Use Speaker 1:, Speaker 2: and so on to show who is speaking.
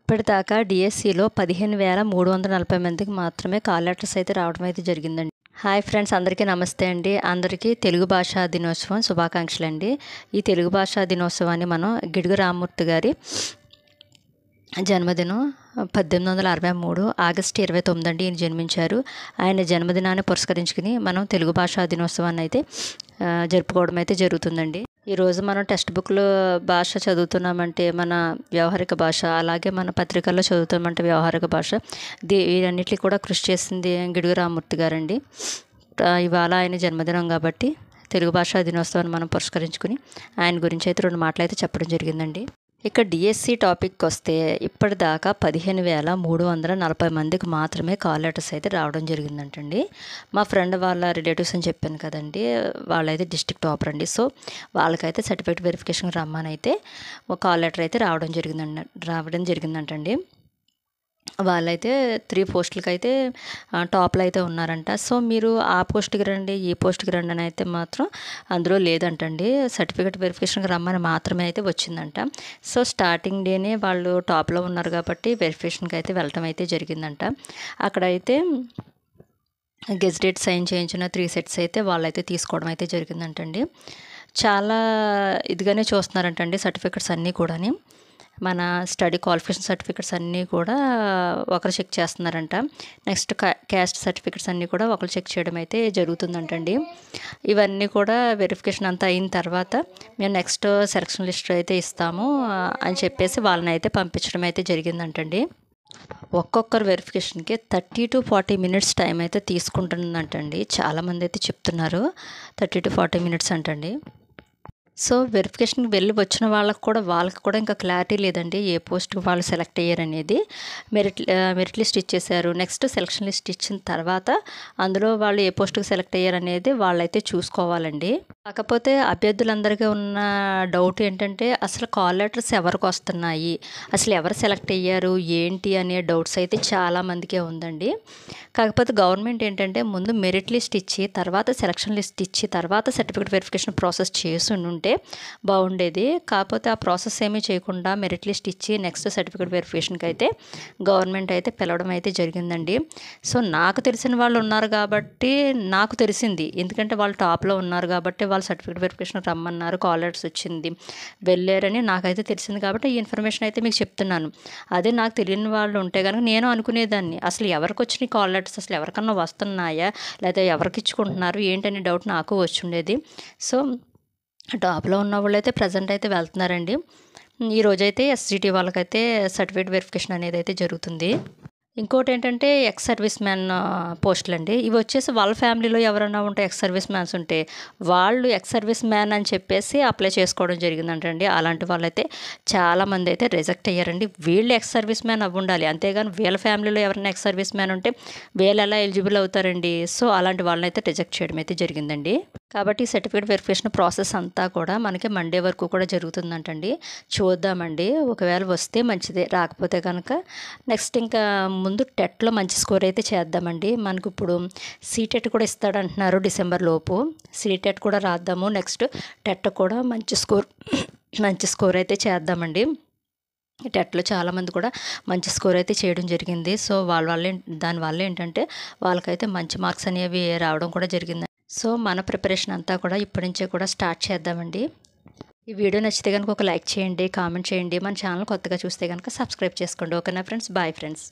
Speaker 1: ఇప్పటిదాకా డిఎస్సిలో 15,340 మందికి మాత్రమే కాల్ లెటర్స్ అయితే రావడం అయితే జరిగిందండి. హాయ్ ఫ్రెండ్స్, అందరికీ నమస్తే అండి. అందరికీ తెలుగు భాషా దినోత్సవం శుభాకాంక్షలు అండి. ఈ తెలుగు భాషా దినోత్సవాన్ని మనం గిడుగు రామ్మూర్తి గారి జన్మదినం 1863 ఆగస్టు 29 అండి. ఈయన జన్మించారు. ఆయన జన్మదినాన్ని పురస్కరించుకుని మనం తెలుగు భాషా దినోత్సవాన్ని అయితే జరుపుకోవడం అయితే జరుగుతుందండి. ఈరోజు మనం టెక్స్ట్ బుక్లో భాష చదువుతున్నామంటే మన వ్యవహారిక భాష, అలాగే మన పత్రికల్లో చదువుతామంటే వ్యవహారిక భాష, వీరన్నిటికీ కూడా కృషి చేసింది గిడుగు రామ్మూర్తి గారండి. ఇవాళ ఆయన జన్మదినం కాబట్టి తెలుగు భాషా దినోత్సవాన్ని మనం పురస్కరించుకుని ఆయన గురించి అయితే 2 మాటలు అయితే చెప్పడం జరిగిందండి. ఇక డిఎస్సి టాపిక్కి వస్తే ఇప్పటిదాకా 15,340 మందికి మాత్రమే కాల్ లెటర్స్ అయితే రావడం జరిగిందంటండి. మా ఫ్రెండ్ వాళ్ళ రిలేటివ్స్ అని చెప్పాను కదండి, వాళ్ళైతే డిస్ట్రిక్ట్ టాపర్ అండి. సో వాళ్ళకైతే సర్టిఫికేట్ వెరిఫికేషన్ రమ్మని అయితే ఒక కాల్ లెటర్ అయితే రావడం జరిగిందంటండి. వాళ్ళైతే 3 పోస్టులకి అయితే టాప్లో అయితే ఉన్నారంట. సో మీరు ఆ పోస్ట్కి రండి, ఈ పోస్ట్కి రండి అని అయితే మాత్రం అందులో లేదంటండి. సర్టిఫికేట్ వెరిఫికేషన్కి రమ్మని మాత్రమే అయితే వచ్చిందంట. సో స్టార్టింగ్ డేనే వాళ్ళు టాప్లో ఉన్నారు కాబట్టి వెరిఫికేషన్కి అయితే వెళ్ళటం అయితే జరిగిందంట. అక్కడైతే గెజిటెడ్ సైన్ చేయించిన 3 సెట్స్ అయితే వాళ్ళైతే తీసుకోవడం అయితే జరిగిందంటండి. చాలా ఇదిగానే చూస్తున్నారంటండి సర్టిఫికెట్స్ అన్నీ కూడాని. మన స్టడీ క్వాలిఫికేషన్ సర్టిఫికెట్స్ అన్నీ కూడా ఒకరు చెక్ చేస్తున్నారంట. నెక్స్ట్ క్యాస్ట్ సర్టిఫికెట్స్ అన్నీ కూడా ఒకరు చెక్ చేయడం అయితే జరుగుతుందంటండి. ఇవన్నీ కూడా వెరిఫికేషన్ అంతా అయిన తర్వాత మేము నెక్స్ట్ సెలక్షన్ లిస్ట్ అయితే ఇస్తాము అని చెప్పేసి వాళ్ళని అయితే పంపించడం అయితే జరిగిందంటండి. ఒక్కొక్కరు వెరిఫికేషన్కి 30 to 40 మినిట్స్ టైం అయితే తీసుకుంటుందంటండి. చాలామంది అయితే చెప్తున్నారు 30 to 40 మినిట్స్ అంటండి. సో వెరిఫికేషన్కి వెళ్ళి వచ్చిన వాళ్ళకి కూడా ఇంకా క్లారిటీ లేదండి ఏ పోస్ట్కి వాళ్ళు సెలెక్ట్ అయ్యారు అనేది. మెరిట్ లిస్ట్ ఇచ్చేసారు. నెక్స్ట్ సెలక్షన్ లిస్ట్ ఇచ్చిన తర్వాత అందులో వాళ్ళు ఏ పోస్ట్కి సెలెక్ట్ అయ్యారు అనేది వాళ్ళైతే చూసుకోవాలండి. కాకపోతే అభ్యర్థులందరికీ ఉన్న డౌట్ ఏంటంటే అసలు కాల్ లెటర్స్ ఎవరికి వస్తున్నాయి, అసలు ఎవరు సెలెక్ట్ అయ్యారు ఏంటి అనే డౌట్స్ అయితే చాలామందికే ఉందండి. కాకపోతే గవర్నమెంట్ ఏంటంటే ముందు మెరిట్ లిస్ట్ ఇచ్చి తర్వాత సెలక్షన్ లిస్ట్ ఇచ్చి తర్వాత సర్టిఫికేట్ వెరిఫికేషన్ ప్రాసెస్ చేసి ఉంటే బాగుండేది. కాకపోతే ఆ ప్రాసెస్ ఏమీ చేయకుండా మెరిట్ లిస్ట్ ఇచ్చి నెక్స్ట్ సర్టిఫికేట్ వెరిఫికేషన్కి అయితే గవర్నమెంట్ అయితే పిలవడం అయితే జరిగిందండి. సో నాకు తెలిసిన వాళ్ళు ఉన్నారు కాబట్టి నాకు తెలిసింది, ఎందుకంటే వాళ్ళు టాప్లో ఉన్నారు కాబట్టి వాళ్ళు సర్టిఫికేట్ వెరిఫికేషన్ రమ్మన్నారు, కాల్ లెటర్స్ వచ్చింది, వెళ్ళారని నాకైతే తెలిసింది కాబట్టి ఈ ఇన్ఫర్మేషన్ అయితే మీకు చెప్తున్నాను. అదే నాకు తెలియని వాళ్ళు ఉంటే కనుక నేను అనుకునేదాన్ని అసలు ఎవరికి వచ్చినాయి కాల్ లెటర్స్, అసలు ఎవరికన్నా వస్తున్నాయా లేదా ఎవరికి ఇచ్చుకుంటున్నారు ఏంటనే డౌట్ నాకు వచ్చి ఉండేది. సో టాప్లో ఉన్న వాళ్ళు అయితే ప్రజెంట్ అయితే వెళ్తున్నారండి. ఈరోజైతే ఎస్జిటి వాళ్ళకైతే సర్టిఫికేట్ వెరిఫికేషన్ అనేది అయితే జరుగుతుంది. ఇంకోటి ఏంటంటే ఎక్స్ సర్వీస్ మ్యాన్ పోస్టులు అండి. ఇవి వచ్చేసి వాళ్ళ ఫ్యామిలీలో ఎవరైనా ఉంటే ఎక్స్ సర్వీస్ మ్యాన్స్ ఉంటే వాళ్ళు ఎక్స్ సర్వీస్ మ్యాన్ అని చెప్పేసి అప్లై చేసుకోవడం జరిగిందంటండి. అలాంటి వాళ్ళైతే చాలామంది అయితే రిజెక్ట్ అయ్యారండి. వీళ్ళు ఎక్స్ సర్వీస్ మ్యాన్ అవ్వి ఉండాలి, అంతేగాని వీళ్ళ ఫ్యామిలీలో ఎవరైనా ఎక్స్ సర్వీస్ మ్యాన్ ఉంటే వీళ్ళు ఎలా ఎలిజిబుల్ అవుతారండి. సో అలాంటి వాళ్ళని అయితే రిజెక్ట్ చేయడం అయితే జరిగిందండి. కాబట్టి సర్టిఫికేట్ వెరిఫికేషన్ ప్రాసెస్ అంతా కూడా మనకి మండే వరకు కూడా జరుగుతుందంటండి. చూద్దామండి, ఒకవేళ వస్తే మంచిదే, రాకపోతే కనుక నెక్స్ట్ ఇంకా ముందు టెట్లో మంచి స్కోర్ అయితే చేద్దామండి. మనకు ఇప్పుడు సీటెట్ కూడా ఇస్తాడంటున్నారు డిసెంబర్ లోపు. సీటెట్ కూడా రాద్దాము, నెక్స్ట్ టెట్ కూడా మంచి స్కోర్ అయితే చేద్దామండి. టెట్లో చాలామంది కూడా మంచి స్కోర్ అయితే చేయడం జరిగింది. సో దానివల్ల ఏంటంటే వాళ్ళకైతే మంచి మార్క్స్ అనేవి రావడం కూడా జరిగింది. సో మన ప్రిపరేషన్ అంతా కూడా ఇప్పటి నుంచే కూడా స్టార్ట్ చేద్దామండి. ఈ వీడియో నచ్చితే కనుక ఒక లైక్ చేయండి, కామెంట్ చేయండి. మన ఛానల్ కొత్తగా చూస్తే కనుక సబ్స్క్రైబ్ చేసుకోండి. ఓకేనా ఫ్రెండ్స్, బాయ్ ఫ్రెండ్స్.